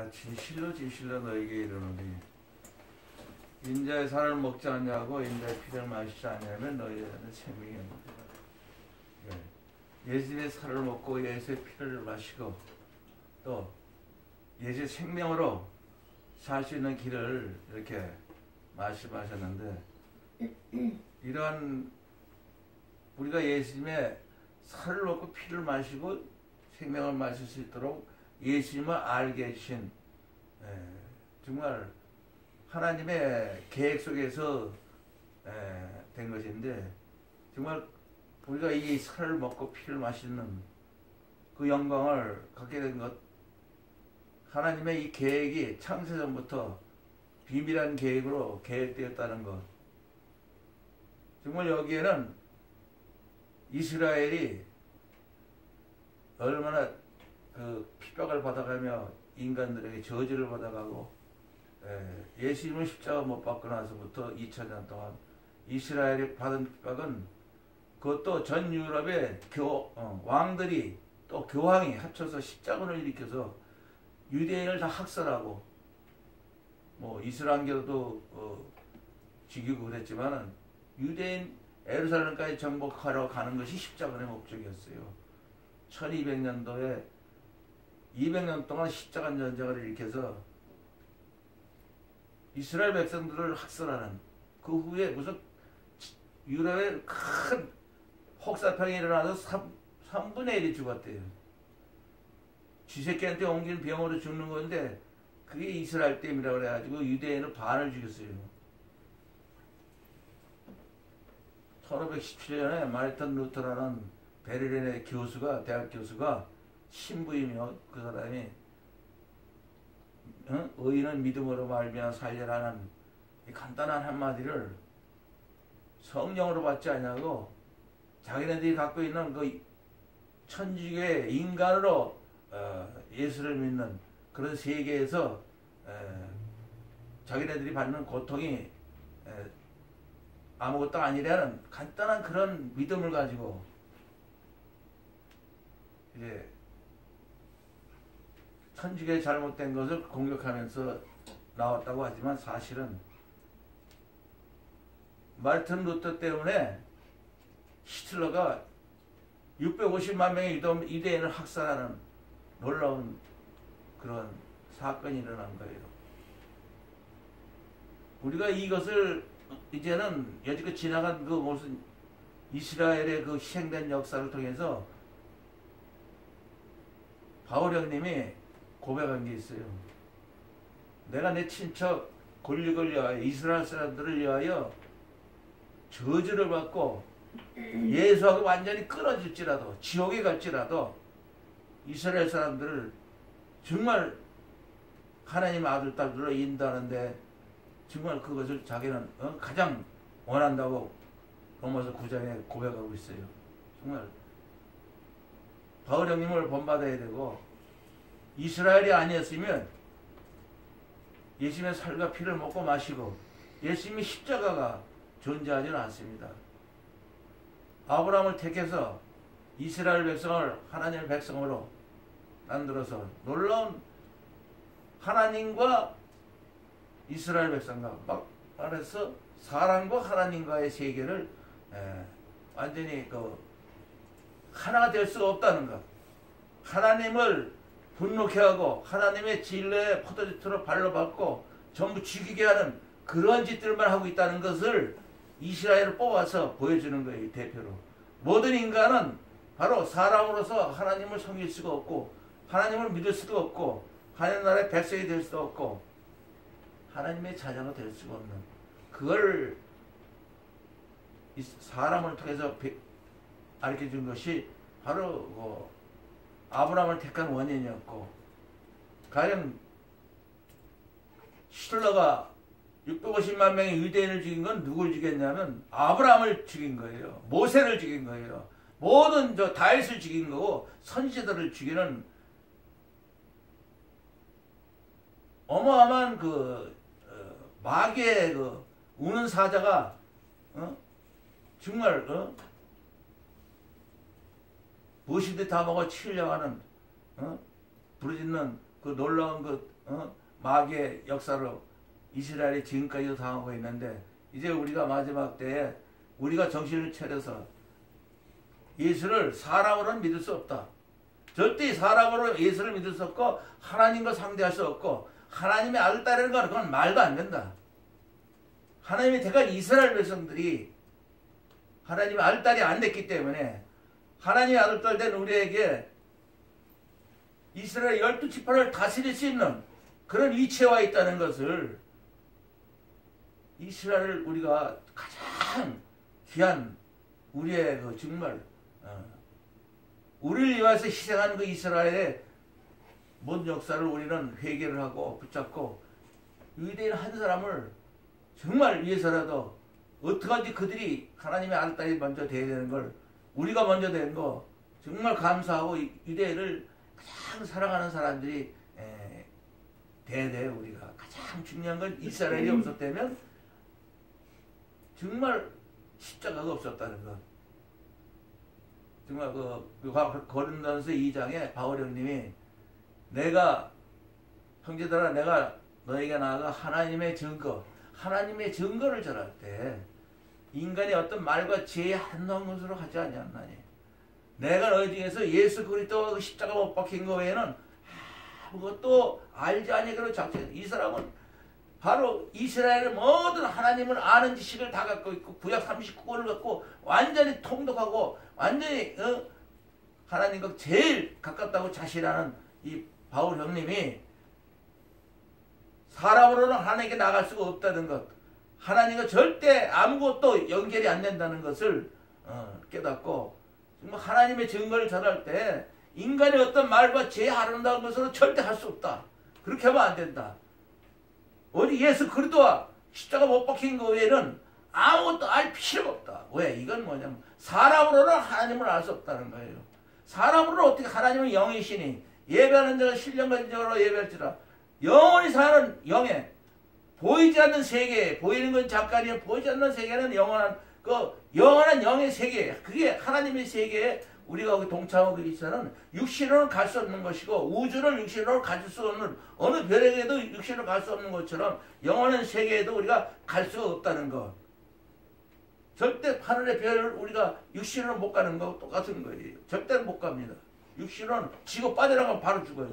내가 진실로 진실로 너에게 이르노니 인자의 살을 먹지 않냐고 인자의 피를 마시지 않냐면 너희들은 생명이 없느니라. 예수의 살을 먹고 예수의 피를 마시고 또 예수의 생명으로 살 수 있는 길을 이렇게 말씀하셨는데, 이러한 우리가 예수님의 살을 먹고 피를 마시고 생명을 마실 수 있도록 예수님을 알게 해주신 정말 하나님의 계획 속에서 된 것인데, 정말 우리가 이 살을 먹고 피를 마시는 그 영광을 갖게 된 것, 하나님의 이 계획이 창세전부터 비밀한 계획으로 계획되었다는 것. 정말 여기에는 이스라엘이 얼마나 그 핍박을 받아가며 인간들에게 저주를 받아가고, 예수님을 십자가 못 박고 나서부터 2000년 동안 이스라엘이 받은 핍박은, 그것도 전 유럽의 왕들이 또 교황이 합쳐서 십자군을 일으켜서 유대인을 다 학살하고, 뭐 이슬람교도 죽이고 그랬지만은 유대인 에루살렘까지 정복하러 가는 것이 십자군의 목적이었어요. 1200년도에 200년 동안 십자가 전쟁을 일으켜서 이스라엘 백성들을 학살하는, 그 후에 무슨 유럽에 큰 혹사병이 일어나서 3분의 1이 죽었대요. 쥐새끼한테 옮긴 병으로 죽는 건데 그게 이스라엘 댐이라고 그래가지고 유대인을 반을 죽였어요. 1517년에 마르틴 루터라는 베를린의 교수가, 대학 교수가 신부이며, 그 사람이 의인은 믿음으로 말미암아 살리라는 이 간단한 한마디를 성령으로 받지 않냐고, 자기네들이 갖고 있는 그 천주교의 인간으로 예수를 믿는 그런 세계에서 자기네들이 받는 고통이 아무것도 아니라는 간단한 그런 믿음을 가지고 이제 천주교의 잘못된 것을 공격하면서 나왔다고 하지만, 사실은 마르틴 루터 때문에 히틀러가 650만 명의 유대인을 학살하는 놀라운 그런 사건이 일어난 거예요. 우리가 이것을 이제는 여지껏 지나간 그 무슨 이스라엘의 그 희생된 역사를 통해서 바울 형님이 고백한 게 있어요. 내가 내 친척 골릭을 위하여, 이스라엘 사람들을 위하여 저주를 받고 예수하고 완전히 끊어질지라도, 지옥에 갈지라도 이스라엘 사람들을 정말 하나님 아들, 딸들로 인도하는데 정말 그것을 자기는 가장 원한다고 로마서 9장에 고백하고 있어요. 정말 바울 형님을 본받아야 되고, 이스라엘이 아니었으면 예수님의 살과 피를 먹고 마시고 예수님의 십자가가 존재하지는 않습니다. 아브라함을 택해서 이스라엘 백성을 하나님의 백성으로 만들어서 놀라운 하나님과 이스라엘 백성과 막 말해서 사람과 하나님과의 세계를 완전히 그 하나가 될 수가 없다는 것, 하나님을 분노케 하고 하나님의 진리의 포도주처럼 발로 밟고 전부 죽이게 하는 그런 짓들만 하고 있다는 것을 이스라엘을 뽑아서 보여주는 거예요. 대표로 모든 인간은 바로 사람으로서 하나님을 섬길 수가 없고, 하나님을 믿을 수도 없고, 하나님 나라의 백성이 될 수도 없고, 하나님의 자녀가 될 수가 없는, 그걸 사람을 통해서 가르쳐준 것이 바로 아브라함을 택한 원인이었고, 가령 히틀러가 650만 명의 유대인을 죽인 건 누굴 죽였냐면 아브라함을 죽인 거예요. 모세를 죽인 거예요. 모든 다윗을 죽인 거고, 선지자들을 죽이는 어마어마한 마귀의 우는 사자가 정말 무엇이든 다 먹어 치려고 하는 부르짖는 그 놀라운 마귀의 역사로 이스라엘이 지금까지도 당하고 있는데, 이제 우리가 마지막 때에 우리가 정신을 차려서 예수를 사람으로는 믿을 수 없다. 절대 사람으로 예수를 믿을 수 없고 하나님과 상대할 수 없고, 하나님의 아들 딸이라는 건 그건 말도 안 된다. 하나님의 택한 이스라엘 백성들이 하나님의 아들 딸이 안 됐기 때문에 하나님의 아들 딸 된 우리에게 이스라엘 12지파를 다스릴 수 있는 그런 위치에 와 있다는 것을, 이스라엘을 우리가 가장 귀한 우리의 정말 우리를 위해서 희생하는 그 이스라엘의 모든 역사를 우리는 회개를 하고 붙잡고, 유대인 한 사람을 정말 위해서라도 어떡하든지 그들이 하나님의 아들 딸이 먼저 돼야 되는 걸, 우리가 먼저 된 거 정말 감사하고, 유대인을 가장 사랑하는 사람들이 돼야 돼요. 우리가 가장 중요한 건 이스라엘이 없었다면 정말 십자가가 없었다는 것. 정말 고린도전서 2장에 바울 형님이, 내가 형제들아 내가 너에게 나아가 하나님의 증거를 전할 때 인간의 어떤 말과 지혜에 한동한 것으로 하지 아니하나니, 내가 너희 중에서 예수 그리스도 십자가 못 박힌 거 외에는 아무것도 알지 아니하기로 작정했다. 이 사람은 바로 이스라엘의 모든 하나님을 아는 지식을 다 갖고 있고, 구약 39권을 갖고 완전히 통독하고 완전히 하나님과 제일 가깝다고 자신하는 이 바울 형님이, 사람으로는 하나님께 나갈 수가 없다는 것, 하나님과 절대 아무것도 연결이 안 된다는 것을 깨닫고, 정말 하나님의 증거를 전할 때 인간의 어떤 말과 제 아름다운 것으로 절대 할 수 없다. 그렇게 하면 안 된다. 오직 예수 그리스도와 십자가 못 박힌 것 외에는 아무것도 알 필요가 없다. 왜? 이건 뭐냐면 사람으로는 하나님을 알 수 없다는 거예요. 사람으로 어떻게 하나님은 영이시니 예배하는 자가 신령과 진정으로 예배할지라. 영원히 사는 영에, 보이지 않는 세계, 보이는 건 잠깐이요, 보이지 않는 세계는 영원한 영원한 영의 세계, 그게 하나님의 세계에 우리가 거기 동참하고 있어는 육신으로는 갈 수 없는 것이고, 우주를 육신으로 가질 수 없는, 어느 별에게도 육신으로 갈 수 없는 것처럼 영원한 세계에도 우리가 갈 수가 없다는 것. 절대 하늘의 별을 우리가 육신으로 못 가는 거 똑같은 거예요. 절대로 못 갑니다. 육신은 지고 빠져나가면 바로 죽어요.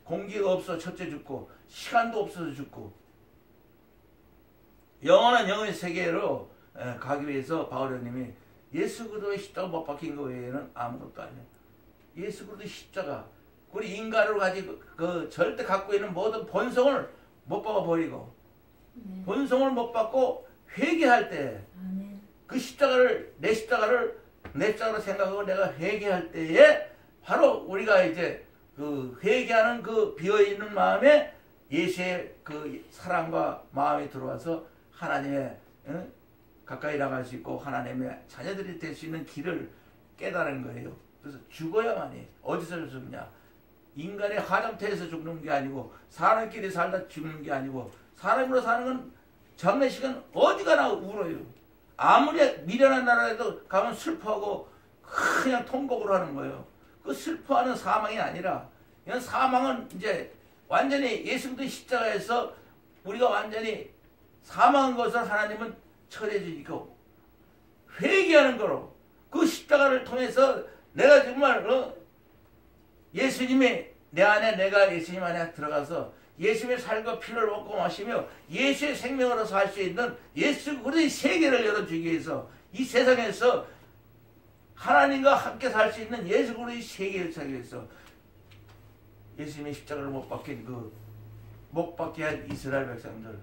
공기가 없어 첫째 죽고, 시간도 없어서 죽고. 영원한 영의 세계로 가기 위해서 바울 형님이 예수 그리스도의 십자가 못 박힌 것 외에는 아무것도 아니에요. 예수 그리스도의 십자가, 우리 인간으로 가지고 절대 갖고 있는 모든 본성을 못 박아버리고, 본성을 못 받고 회개할 때, 그 십자가를 내 십자가로 생각하고 내가 회개할 때에 바로 우리가 이제 회개하는 비어있는 마음에 예수의 사랑과 마음이 들어와서 하나님의 가까이 나갈 수 있고 하나님의 자녀들이 될 수 있는 길을 깨달은 거예요. 그래서 죽어야만이. 어디서 죽냐? 인간의 화장터에서 죽는 게 아니고, 사람끼리 살다 죽는 게 아니고, 사람으로 사는 건 장례식은 어디 가나 울어요. 아무리 미련한 나라에도 가면 슬퍼하고 그냥 통곡을 하는 거예요. 그 슬퍼하는 사망이 아니라, 그냥 사망은 이제 완전히 예수 그리스도의 십자가에서 우리가 완전히 사망한 것을 하나님은 처리해 주니까 회개하는 거로, 그 십자가를 통해서 내가 정말 예수님이 내 안에, 내가 예수님 안에 들어가서 예수님의 살과 피를 먹고 마시며 예수의 생명으로 살 수 있는 예수 그리스도의 세계를 열어주기 위해서, 이 세상에서 하나님과 함께 살 수 있는 예수 그리스도의 세계를 살기 위해서 예수님의 십자가를 못 박힌 못 박게 한 이스라엘 백성들,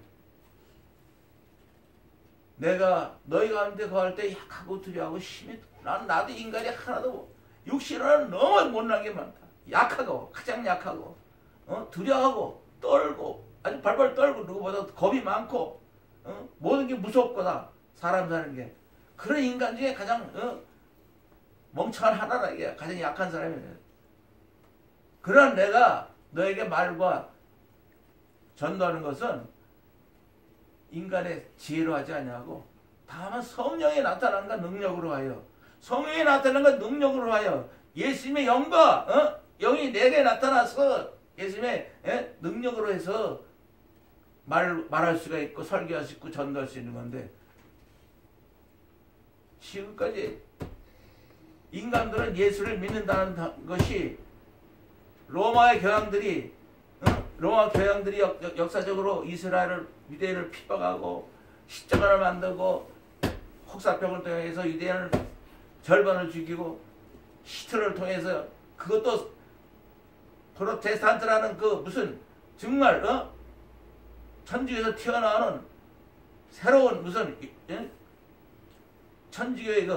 내가 너희 가운데 거할 때 약하고 두려워하고 심히, 나도 인간이 하나도, 육신은 너무 못난 게 많다. 약하고, 가장 약하고, 두려워하고 떨고, 아주 발발 떨고, 누구보다 겁이 많고, 모든 게 무섭거나 사람 사는 게, 그런 인간 중에 가장 멍청한 하나라. 이게 가장 약한 사람이에요. 그런 내가 너에게 말과 전도하는 것은 인간의 지혜로 하지 아니하고 다만 성령이 나타난과 능력으로 하여, 성령이 나타난과 능력으로 하여 예수님의 영과 영이 내게 나타나서 예수님의 능력으로 해서 말할 수가 있고 설교할 수 있고 전도할 수 있는 건데 지금까지 인간들은 예수를 믿는다는 것이 로마 교황들이 역사적으로 이스라엘을 유대인을 핍박하고 십자가를 만들고 혹사병을 통해서 유대인을 절반을 죽이고 히틀러를 통해서 그것도 프로테스탄트라는 그 무슨 정말 천주교에서 튀어나오는 새로운 무슨 천주교의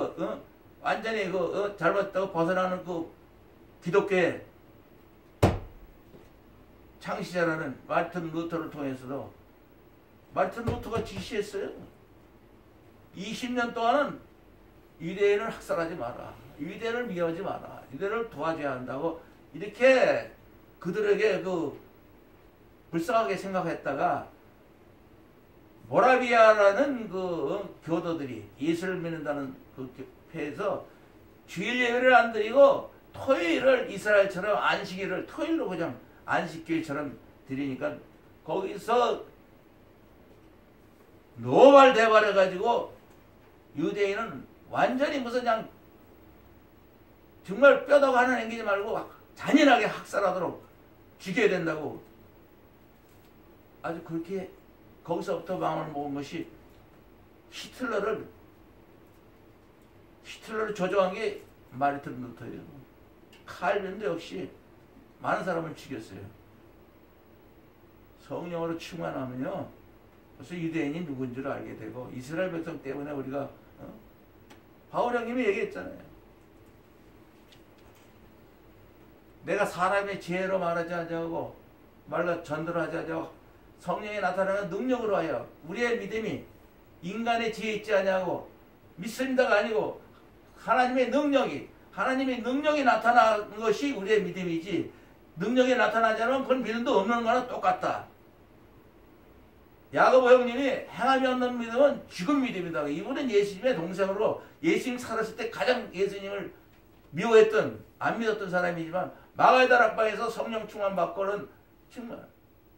완전히 잘못되고 벗어나는 그 기독교의 창시자라는 마르틴 루터를 통해서도 마르틴 루터가 지시했어요. 20년 동안은 유대인을 학살하지 마라. 유대인을 미워하지 마라. 유대인을 도와줘야 한다고 이렇게 그들에게 불쌍하게 생각했다가 모라비아라는 교도들이 예수를 믿는다는 교회에서 주일 예배를 안 드리고 토요일을 이스라엘처럼 안식일을 토요일로 그냥 안식교일처럼 드리니까 거기서 노발대발해가지고 유대인은 완전히 무슨 그냥 정말 뼈다가 하나 남기지 말고 잔인하게 학살하도록 죽여야 된다고 아주 그렇게 거기서부터 마음을 먹은 것이 히틀러를 조종한 게 마르틴 루터예요. 칼빈도 역시 많은 사람을 죽였어요. 성령으로 충만하면요 그래서 유대인이 누군지를 알게 되고 이스라엘 백성 때문에 우리가 바울 형님이 얘기했잖아요. 내가 사람의 지혜로 말하지 않냐고 말로 전도를 하지 않냐고 성령이 나타나는 능력으로 하여 우리의 믿음이 인간의 지혜 있지 않냐고 믿습니다가 아니고 하나님의 능력이 나타나는 것이 우리의 믿음이지 능력이 나타나지 않으면 그건 믿음도 없는 거나 똑같다. 야고보 형님이 행함이 없는 믿음은 죽은 믿음이다. 이분은 예수님의 동생으로 예수님 살았을 때 가장 예수님을 미워했던 안 믿었던 사람이지만 마가다 락방에서 성령 충만 받고는 정말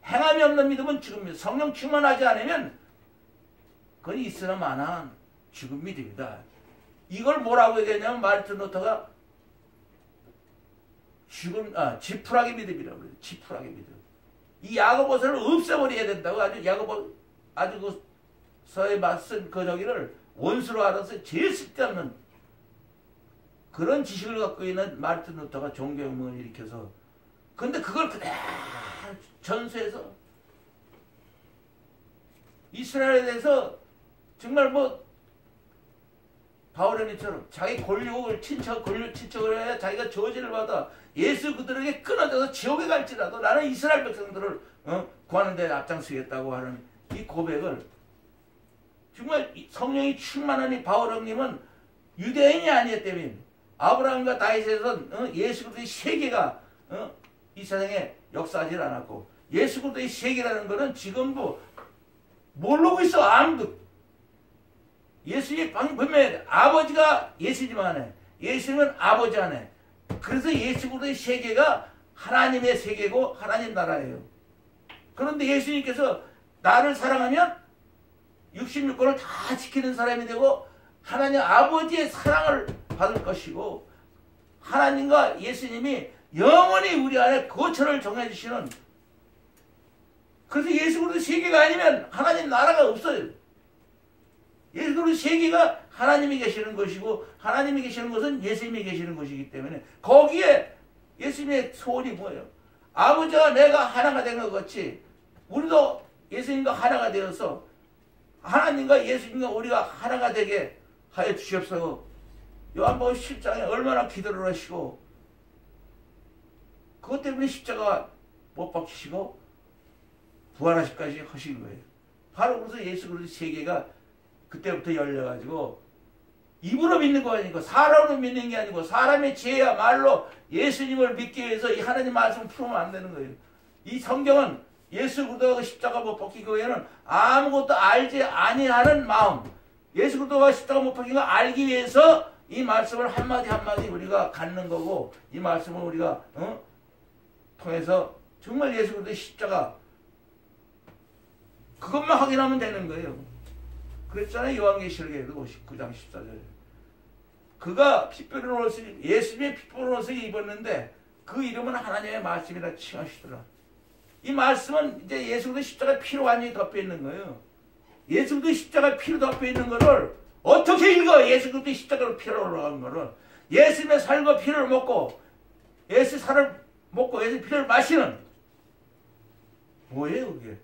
행함이 없는 믿음은 죽은 믿음. 성령 충만하지 않으면 그건 있으나 마나 죽은 믿음이다. 이걸 뭐라고 얘기했냐면 마르틴 루터가 지푸라기 믿음이라고 그래요. 지푸라기 믿음. 이 야고보서를 없애버려야 된다고 아주 그 서에 맞선 그 저기를 원수로 알아서 제일 쓸데없는 그런 지식을 갖고 있는 마르틴 루터가 종교혁명을 일으켜서 근데 그걸 그대로 전수해서 이스라엘에 대해서 정말 바울형님처럼 자기 권력을 친척을 해야 자기가 저지를 받아 예수 그들에게 끊어져서 지옥에 갈지라도 나는 이스라엘 백성들을 구하는 데 앞장서겠다고 하는 이 고백을 정말 성령이 충만한 이 바울형님은 유대인이 아니었다면 아브라함과 다윗에선 예수 그리스도의 세계가 이 세상에 역사하지 않았고 예수 그리스도의 세계라는 것은 지금도 모르고 있어 아무도. 예수님이 분명히 아버지가 예수님 안에 예수님은 아버지 안에 그래서 예수 그리스도의 세계가 하나님의 세계고 하나님 나라예요. 그런데 예수님께서 나를 사랑하면 66권을 다 지키는 사람이 되고 하나님 아버지의 사랑을 받을 것이고 하나님과 예수님이 영원히 우리 안에 거처를 정해주시는 그래서 예수 그리스도 세계가 아니면 하나님 나라가 없어요. 예수 그리스도 세계가 하나님이 계시는 것이고 하나님이 계시는 것은 예수님이 계시는 것이기 때문에 거기에 예수님의 소원이 뭐예요? 아버지와 내가 하나가 된 것 같이 우리도 예수님과 하나가 되어서 하나님과 예수님과 우리가 하나가 되게 하여 주시옵소서. 요한복음 10장에 얼마나 기도를 하시고 그것 때문에 십자가 못 박히시고 부활하시기까지 하신 거예요. 바로 그래서 예수 그리스도 세계가 그때부터 열려가지고 입으로 믿는 거 아니고 사람으로 믿는 게 아니고 사람의 지혜야 말로 예수님을 믿기 위해서 이 하나님 말씀을 풀으면 안 되는 거예요. 이 성경은 예수 그리스도가 십자가 못 박히기 위해는 아무것도 알지 아니하는 마음 예수 그리스도가 십자가 못 박힌 걸 알기 위해서 이 말씀을 한마디 한마디 우리가 갖는 거고 이 말씀을 우리가 통해서 정말 예수 그리스도의 십자가 그것만 확인하면 되는 거예요. 그랬잖아요. 요한계시록에도 19장 14절. 그가 핏부른 옷을 예수님의 핏부른 옷을 입었는데 그 이름은 하나님의 말씀이라 칭하시더라. 이 말씀은 이제 예수 그리스도의 십자가 피로 완전히 덮여 있는 거예요. 예수 그리스도의 십자가 피로 덮여 있는 거를 어떻게 읽어? 예수 그리스도의 십자가로 피로 올라간 거를 예수님의 살과 피를 먹고 예수 살을 먹고 예수 피를 마시는 뭐예요 그게?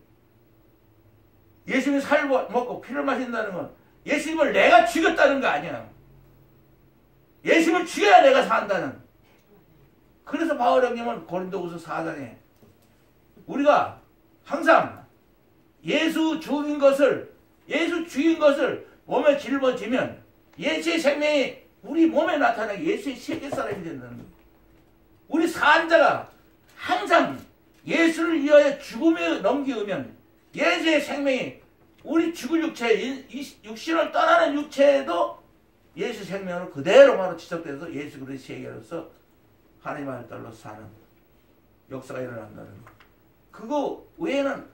예수님의 살을 먹고 피를 마신다는 건 예수님을 내가 죽였다는 거 아니야. 예수님을 죽여야 내가 산다는. 그래서 바울 형님은 고린도후서 4장에 우리가 항상 예수 죽인 것을 몸에 짊어지면 예수의 생명이 우리 몸에 나타나게 예수의 세계 사람이 된다는 거예요. 우리 산자가 항상 예수를 위하여 죽음에 넘기면 예수의 생명이 우리 죽을 육체, 육신을 떠나는 육체에도 예수 생명으로 그대로 바로 지속돼서 예수 그리스도의 세계로서 하나님의 아들로 사는 역사가 일어난다는 거. 그거 외에는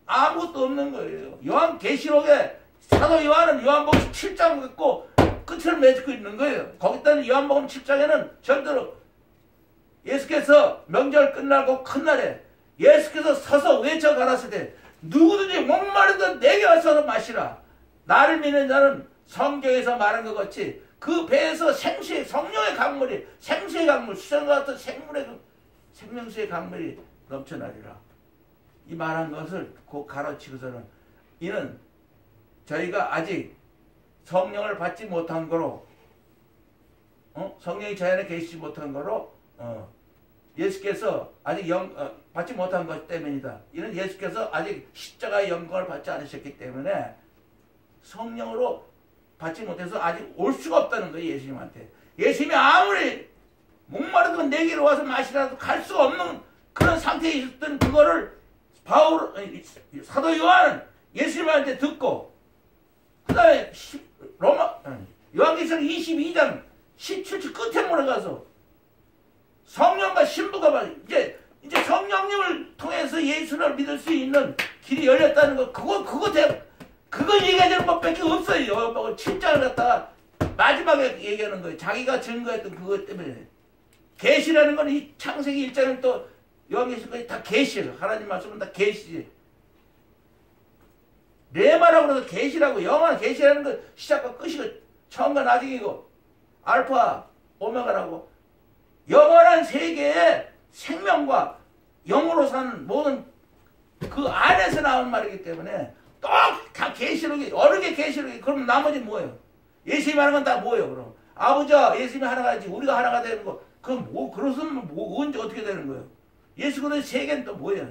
아무것도 없는 거예요. 요한계시록에 사도 요한은 요한복음 7장 갖고 끝을 맺고 있는 거예요. 거기다는 요한복음 7장에는 절대로 예수께서 명절 끝나고 큰 날에 예수께서 서서 외쳐 가라사대 때 누구든지 목마르든 내게 와서 마시라. 나를 믿는 자는 성경에서 말한 것 같이 그 배에서 생수의 성령의 강물이 생수의 강물 수정과 같은 생명수의 강물이 넘쳐나리라. 이 말한 것을 곧 가르치고서는 이는 저희가 아직 성령을 받지 못한 거로 성령이 저희 안에 계시지 못한 거로 예수께서 아직 받지 못한 것 때문이다. 이는 예수께서 아직 십자가의 영광을 받지 않으셨기 때문에 성령으로 받지 못해서 아직 올 수가 없다는 거예요. 예수님한테. 예수님이 아무리 목마르던 내게로 와서 마시라도 갈 수가 없는 그런 상태에 있었던 그거를 사도 요한은 예수님한테 듣고 그 다음에 요한계시록 22장 17절 끝에 몰아가서 성령과 신부가 막 이제 성령님을 통해서 예수를 믿을 수 있는 길이 열렸다는 거 그거 얘기하는 것밖에 없어요. 요한복음 7장을 갖다가 마지막에 얘기하는 거예요. 자기가 증거했던 그것 때문에 계시라는 건 이 창세기 1장은 또 요한계시록까지 다 계시예요. 하나님 말씀은 다 계시지. 레마라고 그래서 계시라고 영원한 계시라는 건 시작과 끝이고 처음과 나중이고 알파 오메가라고 영원한 세계의 생명과 영으로 사는 모든 그 안에서 나온 말이기 때문에 또 다 계시록이 어느 게 계시록이 그럼 나머지 뭐예요? 예수님 하는 건 다 뭐예요? 그럼 아버지와 예수님이 하나가지 우리가 하나가 되는 거 그럼 뭐 그렇으면 뭐 언제 어떻게 되는 거예요? 예수 그리스도의 세계는 또 뭐예요?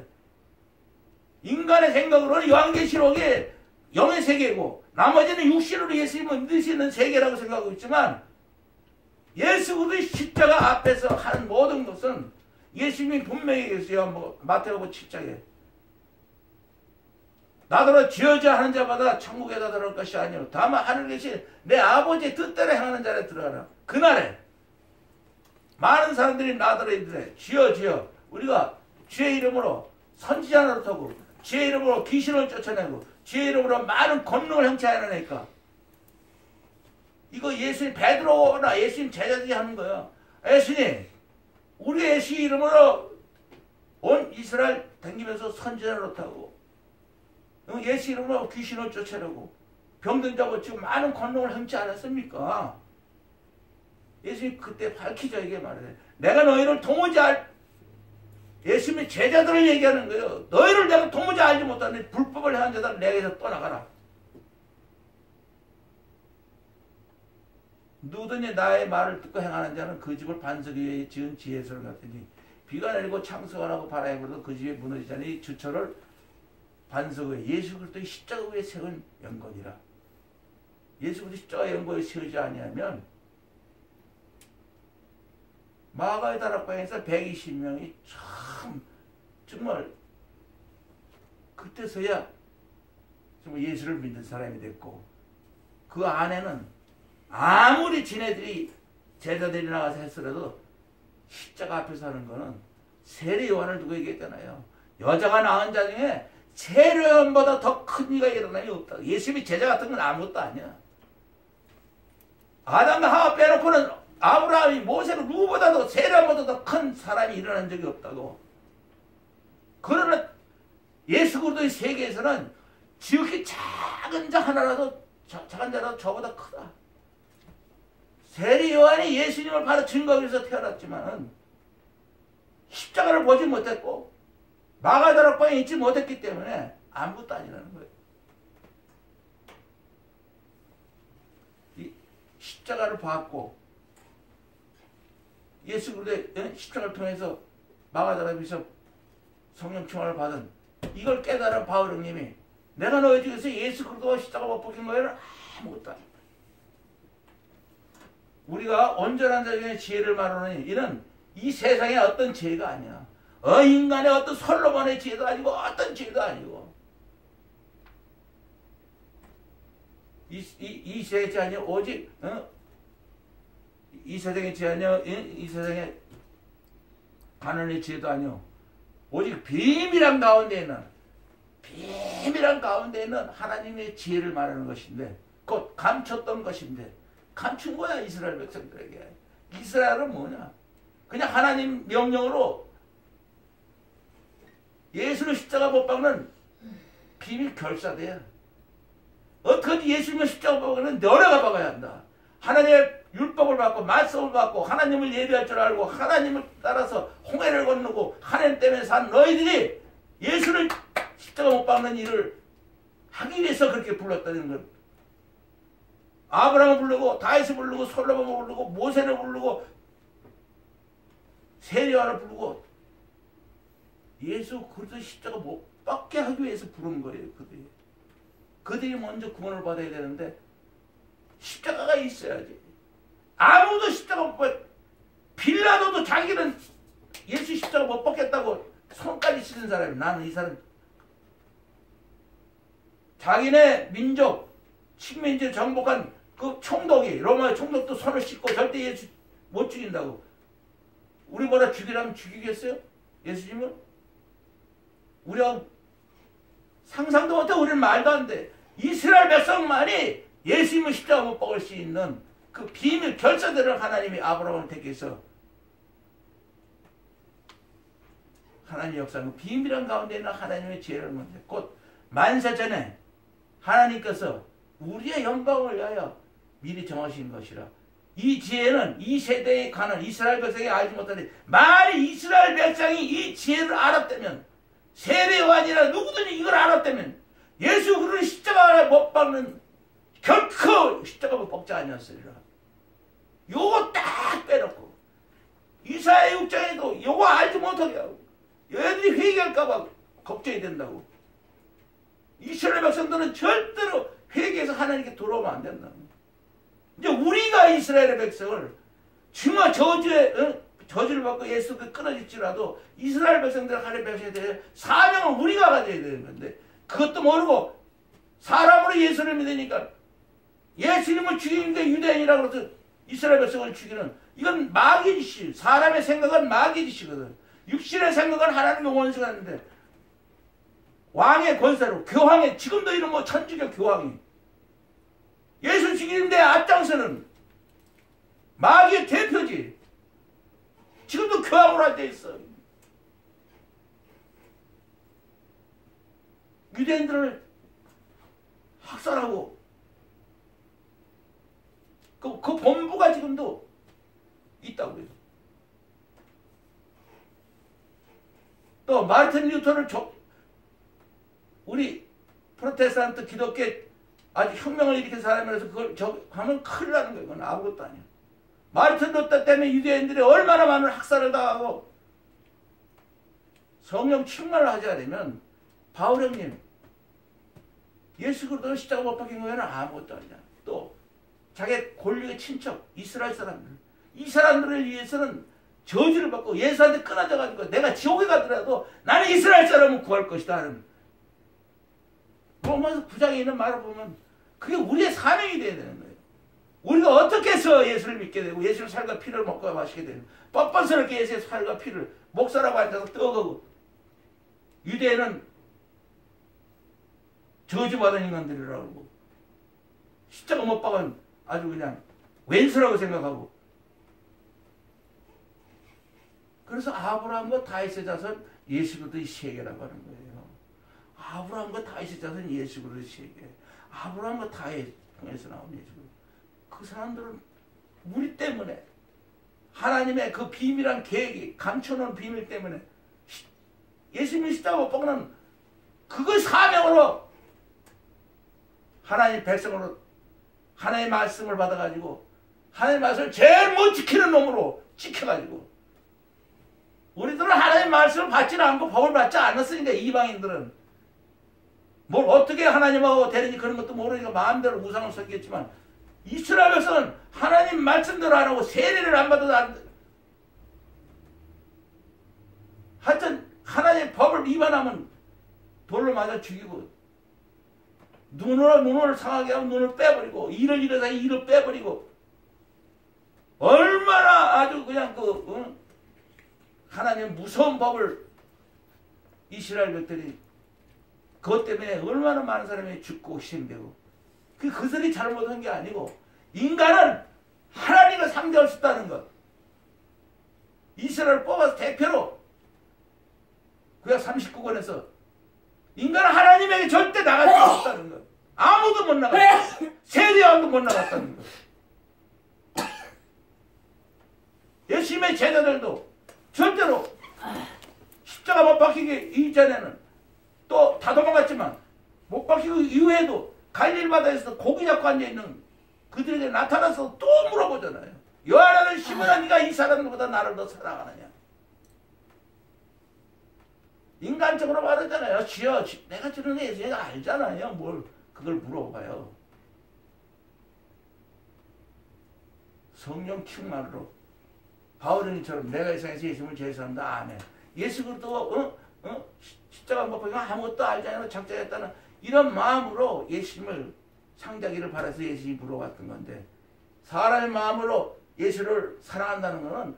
인간의 생각으로는 요한계시록이 영의 세계고 나머지는 육신으로 예수님을 믿을 수 있는 세계라고 생각하고 있지만 예수 그리스도의 십자가 앞에서 하는 모든 것은 예수님이 분명히 얘기했어요. 마태복음 7장에 나더러 지어져 하는 자마다 천국에다 들어갈 것이 아니오 다만 하늘 계신 내 아버지의 뜻대로 행하는 자를 들어가라. 그날에 많은 사람들이 나더러 이르되 지어 우리가 주의 이름으로 선지자 노릇하고 주의 이름으로 귀신을 쫓아내고 주의 이름으로 많은 권능을 행차하니까 이거 예수님 베드로나 예수님 제자들이 하는 거야. 예수님 우리 예수 이름으로 온 이스라엘 다니면서 선지자 노릇하고 예수 이름으로 귀신을 쫓아내고 병든 자 고치고 많은 권능을 행치 않았습니까? 예수님 그때 밝히죠. 이게 말이에요. 내가 너희를 도무지 예수님의 제자들을 얘기하는 거예요. 너희를 내가 도무지 알지 못하는 불법을 행한 자들은 내게서 떠나가라. 누구든지 나의 말을 듣고 행하는 자는 그 집을 반석 위에 지은 지혜서를 같으니 비가 내리고 창수가 나고 바람이 불어도 그 집에 무너지지 않으니 주처를 반석 위에 예수 그리스도의 십자가 위에 세운 영광이라. 예수 그리스도 십자가 영광에 세우지 아니하면 마가의 다락방에서 120명이 정말 그때서야 정말 예수를 믿는 사람이 됐고 그 안에는 아무리 지네들이 제자들이 나가서 했으라도 십자가 앞에서 하는 거는 세례 요한을 두고 얘기했잖아요. 여자가 낳은 자 중에 세례 요한보다 더 큰 이가 일어나니 없다. 예수님이 제자 같은 건 아무것도 아니야. 아담과 하와 빼놓고는 아브라함이 모세는 누구보다도 세례 요한보다 더 큰 사람이 일어난 적이 없다고. 그러나 예수 그리스도의 세계에서는 지극히 작은 자 하나라도 작은 자라도 저보다 크다. 세례 요한이 예수님을 바로 증거하기 위해서 태어났지만 십자가를 보지 못했고 마가다락방에 있지 못했기 때문에 아무것도 아니라는 거예요. 이 십자가를 봤고 예수 그리스도의 십자가를 통해서 마가다락에서 성령 충만을 받은 이걸 깨달은 바울 형님이 내가 너희 중에서 예수 그리스도가 십자가 못 박힌 거에는 아무것도 아니다. 우리가 온전한 자에게 지혜를 말하는 이는 이 세상의 어떤 지혜가 아니야. 인간의 어떤 솔로몬의 지혜도 아니고 어떤 지혜도 아니고 이 세상의 지혜 아니야. 오직 이 세상의 지혜 아니야. 이 세상의 가난의 지혜도 아니요. 오직 비밀한 가운데에는 하나님의 지혜를 말하는 것인데 곧 감췄던 것인데 감춘 거야. 이스라엘 백성들에게. 이스라엘은 뭐냐? 그냥 하나님 명령으로 예수를 십자가 못 박는 비밀 결사대야. 어떻게 예수님을 십자가 못 박는 너네가 박아야 한다. 하나님의 율법을 받고 말씀을 받고 하나님을 예배할 줄 알고 하나님을 따라서 홍해를 건너고 하나님 때문에 산 너희들이 예수를 십자가 못 박는 일을 하기 위해서 그렇게 불렀다는 것. 아브라함을 부르고 다윗을 부르고 솔로몬을 부르고 모세를 부르고 세례 요한을 부르고 예수 그리스도 십자가 못 박게 하기 위해서 부른 거예요. 그들이 먼저 구원을 받아야 되는데 십자가가 있어야지. 아무도 십자가 못 박. 빌라도도 자기는 예수 십자가 못 박겠다고 손까지 씻은 사람이. 나는 이 사람 자기네 민족 식민지를 정복한 그 총독이 로마의 총독도 손을 씻고 절대 예수 못 죽인다고. 우리보다 죽이라면 죽이겠어요? 예수님은? 우리가 상상도 못해. 우리는 말도 안 돼. 이스라엘 백성만이 예수님을 십자가 못 박을 수 있는 그 비밀 결사대를 하나님이 아브라함을 택해서 하나님의 역사는 비밀한 가운데 있는 하나님의 지혜를 먼저 곧 만세전에 하나님께서 우리의 영광을 위하여 미리 정하신 것이라. 이 지혜는 이 세대에 가는 이스라엘 백성이 알지 못하니 만약 이스라엘 백성이 이 지혜를 알았다면 세례 요한이나 누구든지 이걸 알았다면 예수 그리스도를 십자가에 못 박는 결코 십자가 못 박지 아니었으리라. 요거 딱 빼놓고 이사야 6장에도 요거 알지 못하게 하고 얘들이 회개할까봐 걱정이 된다고. 이스라엘 백성들은 절대로 회개해서 하나님께 돌아오면 안 된다. 이제 우리가 이스라엘의 백성을 정말 저주를 받고 예수가 끊어질지라도 이스라엘 백성들 하나님 백성에 대해 사명은 우리가 가져야 되는 건데 그것도 모르고 사람으로 예수를 믿으니까 예수님을 죽이는데 유대인이라고 해서 이스라엘 백성을 죽이는 이건 마귀 짓이. 사람의 생각은 마귀 짓이거든. 육신의 생각은 하나님의 원수가 있는데 왕의 권세로 교황의 지금도 이런 뭐 천주교 교황이 예수 죽이는데 앞장서는 마귀의 대표지. 지금도 교황으로 앉아있어. 유대인들을 학살하고 그 본부가 지금도 있다고 해요. 또 마르틴 루터를 우리 프로테스탄트 기독교 아주 혁명을 일으킨 사람이라서 그걸 하면 큰일 나는 거예요. 그건 아무것도 아니야. 마르틴 루터 때문에 유대인들이 얼마나 많은 학살을 당하고 성령 충만을 하지 않으면 바울 형님 예수 그리스도 십자가 못 박힌 거에는 아무것도 아니야. 또 자기 권력의 친척 이스라엘 사람들 이 사람들을 위해서는 저주를 받고 예수한테 끊어져가지고 내가 지옥에 가더라도 나는 이스라엘 사람을 구할 것이다 하는 로마서 9장에 있는 말을 보면 그게 우리의 사명이 돼야 되는 거예요. 우리가 어떻게 해서 예수를 믿게 되고 예수의 살과 피를 먹고 마시게 되는 뻔뻔스럽게 예수의 살과 피를 목사라고 앉아서 떠가고 유대인은 저주받은 인간들이라고 십자가 못 박은 아주 그냥 왼수라고 생각하고 그래서 아브라함과 다윗의 자손 예수 그리스도의 세계라고 하는 거예요. 아브라함과 다윗의 자손 예수 그리스도의 세계. 아브라함과 다윗 통해서 나온 예수 그리스도. 그 사람들은 우리 때문에 하나님의 그 비밀한 계획이 감춰놓은 비밀 때문에 예수님이 십자가 못 박는 그걸 사명으로 하나님 백성으로 하나님의 말씀을 받아가지고 하나님의 말씀을 제일 못 지키는 놈으로 지켜가지고 우리들은 하나님의 말씀을 받지는 않고 법을 받지 않았으니까 이방인들은 뭘 어떻게 하나님하고 되는지 그런 것도 모르니까 마음대로 우상을 섬겼지만 이스라엘 백성은 하나님 말씀대로 안 하고 세례를 안 받아도 안 돼. 하여튼 하나님의 법을 위반하면 돌로 맞아 죽이고 눈을 상하게 하면 눈을 빼버리고 이를 잃어서 이를 빼버리고 얼마나 아주 그냥 하나님 무서운 법을 이스라엘 백들이 그것 때문에 얼마나 많은 사람이 죽고 희생되고 그들이 잘못한 게 아니고 인간은 하나님을 상대할 수 있다는 것. 이스라엘을 뽑아서 대표로 구약 39권에서 인간은 하나님에게 절대 나갈 수 없다는 것. 아무도 못 나갔다. 세례요한도 못 나갔다는 것. 예수님의 제자들도 절대로 십자가 못 박히기 이전에는 또 다 도망갔지만 못 박히고 이후에도 갈릴리 바다에서 고기 잡고 앉아있는 그들에게 나타나서 또 물어보잖아요. 요한아를 시몬아 네가 이 사람들보다 나를 더 사랑하느냐. 인간적으로 말하잖아요. 주여 내가 주는 게 얘가 알잖아요. 뭘 그걸 물어봐요. 성령 충만으로 바울님처럼 내가 이 세상에서 예수님을 제일 사랑한다. 아멘. 예수 그리스도 십자가 못 박히고 아무것도 알지 않고 작정했다는 이런 마음으로 예수님을 상자기를 바라서 예수님이 물어봤던 건데 사람의 마음으로 예수를 사랑한다는 것은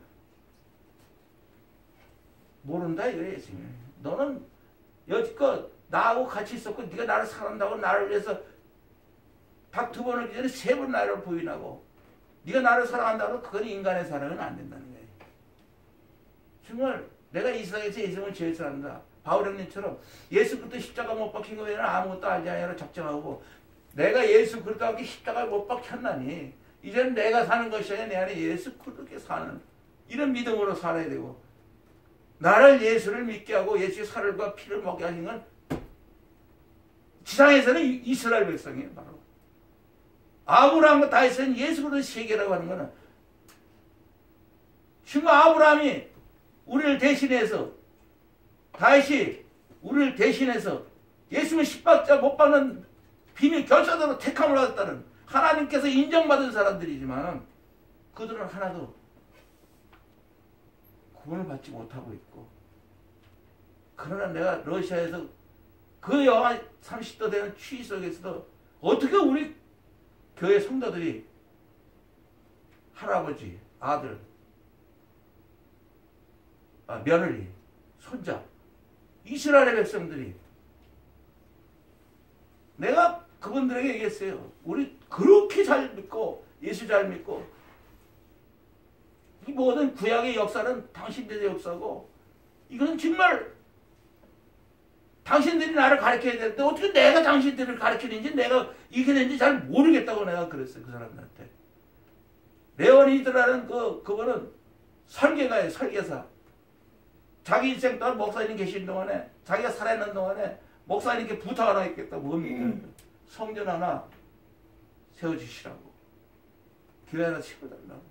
모른다 이거예요. 예수님. 너는 여지껏 나하고 같이 있었고 네가 나를 사랑한다고 나를 위해서 닭 2번 오기 전에 3번 나를 부인하고 네가 나를 사랑한다고 그건 인간의 사랑은 안 된다는 거예요. 정말 내가 이 세상에서 예수님을 제일 사랑한다. 바울 형님처럼 예수 그리스도 십자가 못 박힌 거 외에는 아무것도 알지 않으라 작정하고 내가 예수 그리스도와 함께 십자가를 못 박혔나니 이제는 내가 사는 것이 아니라 내 안에 예수 그리스도께 사는 이런 믿음으로 살아야 되고 나를 예수를 믿게 하고 예수의 살과 피를 먹게 하신 건 지상에서는 이스라엘 백성이에요. 바로 아브라함과 다윗은 예수 그리스도의 세계라고 하는 것은 지금 아브라함이 우리를 대신해서 다윗이 우리를 대신해서 예수님을 십박자 못 박는 비밀 결사대로 택함을 받았다는 하나님께서 인정받은 사람들이지만 그들은 하나도 구원을 받지 못하고 있고 그러나 내가 러시아에서 그 영하 30도 되는 추위 속에서도 어떻게 우리 교회 성도들이 할아버지, 아들, 며느리, 손자 이스라엘의 백성들이 내가 그분들에게 얘기했어요. 우리 그렇게 잘 믿고 예수 잘 믿고 이 모든 구약의 역사는 당신들의 역사고 이건 정말 당신들이 나를 가르쳐야 되는데 어떻게 내가 당신들을 가르치는지 내가 이게 되는지 잘 모르겠다고 내가 그랬어요. 그 사람들한테. 레오니드라는 그분은 설계가예요. 설계사. 자기 인생 동안 목사님 계신 동안에 자기가 살아있는 동안에 목사님께 부탁 하나 했겠다. 뭡니까? 성전 하나 세워주시라고. 교회 하나 세워달라고.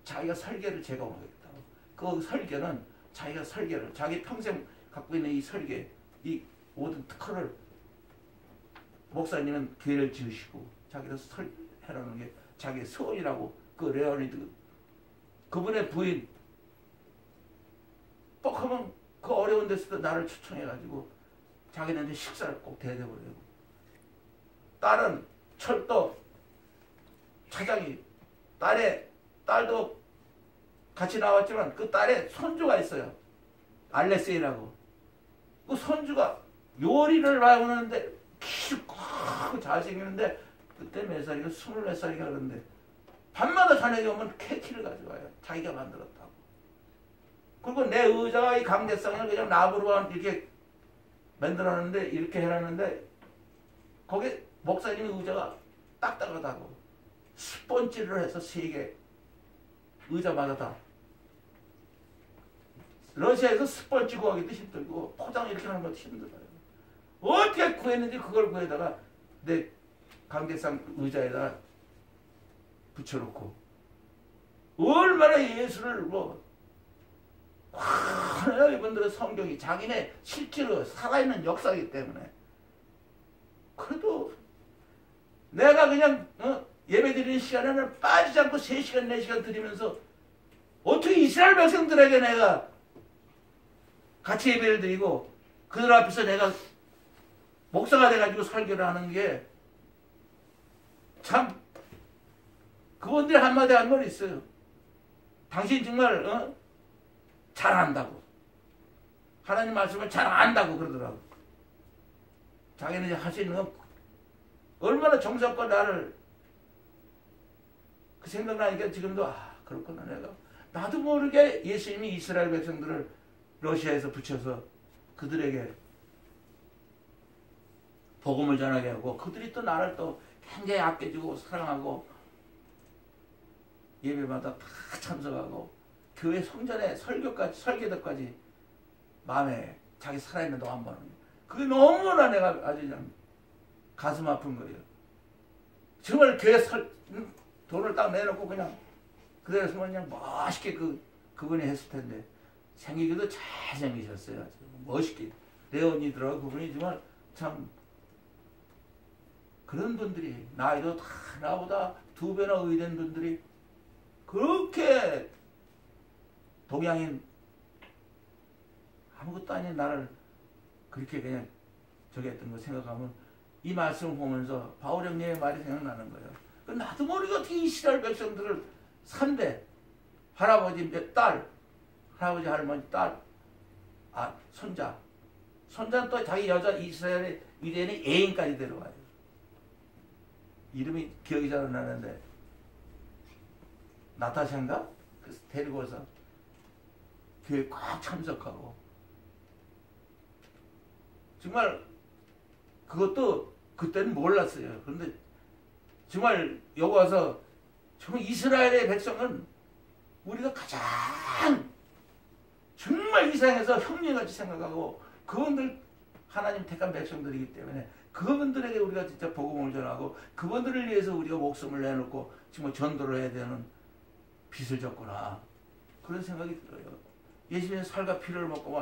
자기가 설계를 제공하겠다고. 그 설계는 자기가 설계를 자기 평생 갖고 있는 이 설계 이 모든 특허를 목사님은 교회를 지으시고 자기가 해라는 게 자기의 소원이라고 그 레오니드 그분의 부인 뻑하면 그 어려운 데서도 나를 초청해가지고 자기네한테 식사를 꼭 대접을 하고 딸은 철도 차장이 딸도 같이 나왔지만 그 딸의 손주가 있어요. 알레세이라고. 그 손주가 요리를 배우는데 키도 크고 잘생기는데 그때 몇 살인가 24살인가 그런데 밤마다 저녁에 오면 케이크를 가져와요. 자기가 만들었다고. 그리고 내 의자가 이 강대상을 그냥 나무로 이렇게 만들었는데 이렇게 해놨는데 거기 목사님의 의자가 딱딱하다고 스펀지를 해서 3개 의자마다 다. 러시아에서 스펀지 구하기도 힘들고 포장 이렇게 하는 것도 힘들어요. 어떻게 구했는지 그걸 구해다가 내 강대상 의자에다가 붙여놓고 얼마나 예수를 뭐 하나요? 이분들은 성경이 자기네 실제로 살아있는 역사이기 때문에. 그래도 내가 그냥 예배드리는 시간에는 빠지지 않고 3시간 4시간 드리면서 어떻게 이스라엘 백성들에게 내가 같이 예배를 드리고 그들 앞에서 내가 목사가 돼가지고 설교를 하는 게 참 그분들이 한마디 한 말 있어요. 당신 정말 잘한다고. 하나님 말씀을 잘 안다고 그러더라고. 자기는 할 수 있는 건 얼마나 정성껏 나를 그 생각나니까 지금도 그렇구나 내가 나도 모르게 예수님이 이스라엘 백성들을 러시아에서 붙여서 그들에게 복음을 전하게 하고 그들이 또 나를 또 굉장히 아껴주고 사랑하고 예배마다 다 참석하고 교회 성전에 설교들까지 마음에 자기 살아있는 동안 보는 거예요. 그게 너무나 내가 아주 그냥 가슴 아픈 거예요. 정말 교회 돈을 딱 내놓고 그냥 그대로 그냥 멋있게 그분이 했을 텐데 생기기도 잘생기셨어요. 아주 멋있게. 레오니드라고 그분이 정말 참 그런 분들이 나이도 다 나보다 2배나 의된 분들이 그렇게 동양인 아무것도 아닌 나를 그렇게 그냥 저기 했던 거 생각하면 이 말씀을 보면서 바울 형님의 말이 생각나는 거예요. 나도 모르게 어떻게 이스라엘 백성들을 3대 할아버지 딸 할아버지 할머니 딸 손자는 또 자기 여자 이스라엘의 유대인의 애인까지 데려와요. 이름이 기억이 잘 안 나는데 나타샤인가? 그래서 데리고 와서 교회 꼭 참석하고 정말 그것도 그때는 몰랐어요. 그런데 정말 여기 와서 정말 이스라엘의 백성은 우리가 가장 정말 이상해서 형님같이 생각하고 그분들 하나님 택한 백성들이기 때문에 그분들에게 우리가 진짜 복음을 전하고 그분들을 위해서 우리가 목숨을 내놓고 정말 전도를 해야 되는 빚을 졌구나 그런 생각이 들어요. 예수님의 살과 피를 먹고